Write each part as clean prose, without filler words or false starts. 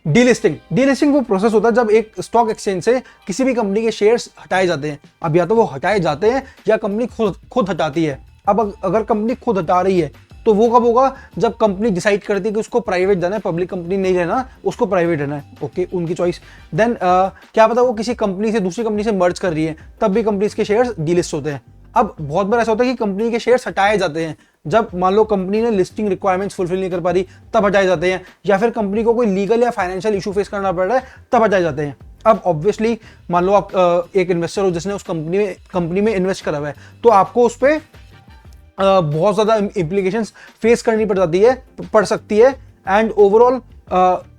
Delisting वो process होता है जब एक स्टॉक एक्सचेंज से किसी भी कंपनी के शेयर्स हटाए जाते हैं। अब या तो वो हटाए जाते हैं या कंपनी खुद हटाती है। अब अगर कंपनी खुद हटा रही है तो वो कब होगा, जब कंपनी डिसाइड करती है कि उसको प्राइवेट जाना है, पब्लिक कंपनी नहीं रहना, उसको प्राइवेट रहना है। ओके, उनकी चॉइस। देन क्या पता वो किसी कंपनी से दूसरी कंपनी से मर्ज कर रही है, तब भी कंपनीज के शेयर्स डीलिस्ट होते हैं। अब बहुत बार ऐसा होता है कि कंपनी के शेयर्स हटाए जाते हैं जब मान लो कंपनी ने लिस्टिंग रिक्वायरमेंट्स फुलफिल नहीं कर पा रही, तब हटाए जाते हैं, या फिर कंपनी को कोई लीगल या फाइनेंशियल इशू फेस करना पड़ रहा है, तब हटाए जाते हैं। अब ऑब्वियसली मान लो आप एक इन्वेस्टर हो जिसने उस कंपनी में इन्वेस्ट करा हुआ है, तो आपको उस पर बहुत ज्यादा इम्प्लीकेशंस फेस करनी पड़ सकती है। एंड ओवरऑल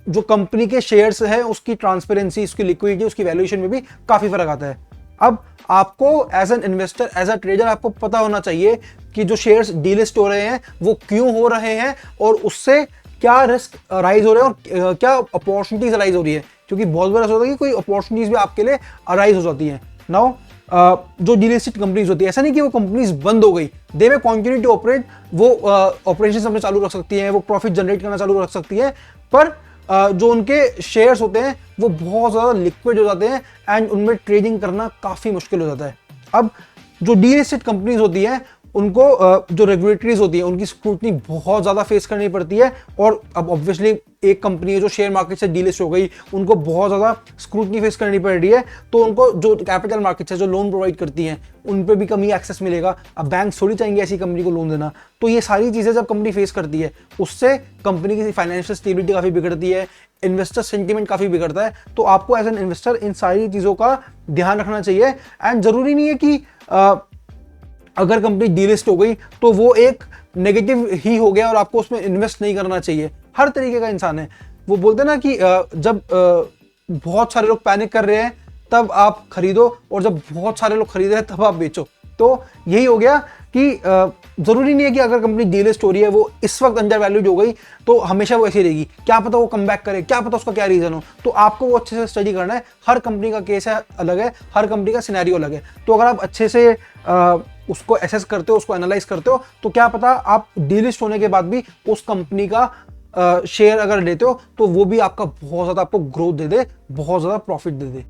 जो कंपनी के शेयर्स है उसकी ट्रांसपेरेंसी, उसकी लिक्विडिटी, उसकी वैल्यूएशन में भी काफी फर्क आता है। अब आपको as an investor, as a trader आपको पता होना चाहिए कि जो शेयर्स डीलिस्ट हो रहे हैं वो क्यों हो रहे हैं और उससे क्या रिस्क राइज हो रहे हैं और क्या अपॉर्चुनिटीज राइज हो रही है, क्योंकि बहुत बार ऐसा होता है कि कोई अपॉर्चुनिटीज भी आपके लिए अराइज हो जाती हैं। नाउ जो डीलिस्टेड कंपनीज होती है, ऐसा नहीं कि वो कंपनीज बंद हो गई, दे में कंटिन्यू टू ऑपरेट, वो ऑपरेशन अपने चालू रख सकती हैं, वो प्रॉफिट जनरेट करना चालू रख सकती है, पर जो उनके शेयर्स होते हैं वो बहुत ज़्यादा लिक्विड हो जाते हैं एंड उनमें ट्रेडिंग करना काफ़ी मुश्किल हो जाता है। अब जो डीलिस्टेड कंपनीज होती हैं उनको जो रेगुलेटरीज होती है उनकी स्क्रूटनी बहुत ज़्यादा फेस करनी पड़ती है। और अब ऑब्वियसली एक कंपनी है जो शेयर मार्केट से डीलिस्ट हो गई, उनको बहुत ज़्यादा स्क्रूटनी फेस करनी पड़ रही है, तो उनको जो कैपिटल मार्केट है, जो लोन प्रोवाइड करती हैं, उन पर भी कम ही एक्सेस मिलेगा। अब बैंक थोड़ी चाहेंगे ऐसी कंपनी को लोन देना। तो ये सारी चीज़ें जब कंपनी फेस करती है, उससे कंपनी की फाइनेंशियल स्टेबिलिटी काफ़ी बिगड़ती है, इन्वेस्टर सेंटीमेंट काफ़ी बिगड़ता है। तो आपको एज एन इन्वेस्टर इन सारी चीज़ों का ध्यान रखना चाहिए। एंड ज़रूरी नहीं है कि अगर कंपनी डीलिस्ट हो गई तो वो एक नेगेटिव ही हो गया और आपको उसमें इन्वेस्ट नहीं करना चाहिए। हर तरीके का इंसान है। वो बोलते हैं ना कि जब बहुत सारे लोग पैनिक कर रहे हैं तब आप खरीदो, और जब बहुत सारे लोग खरीद रहे हैं तब आप बेचो। तो यही हो गया कि जरूरी नहीं है कि अगर कंपनी डीलिस्ट हो रही है, वो इस वक्त अंडर वैल्यूड हो गई तो हमेशा वो ऐसी रहेगी। क्या पता वो कम बैक करे, क्या पता उसका क्या रीजन हो। तो आपको वो अच्छे से स्टडी करना है। हर कंपनी का केस है अलग है, हर कंपनी का सिनेरियो अलग है। तो अगर आप अच्छे से उसको एसेस करते हो, उसको एनालाइज करते हो, तो क्या पता आप डीलिस्ट होने के बाद भी उस कंपनी का शेयर अगर लेते हो तो वो भी आपका बहुत ज्यादा आपको ग्रोथ दे दे, बहुत ज्यादा प्रॉफिट दे दे।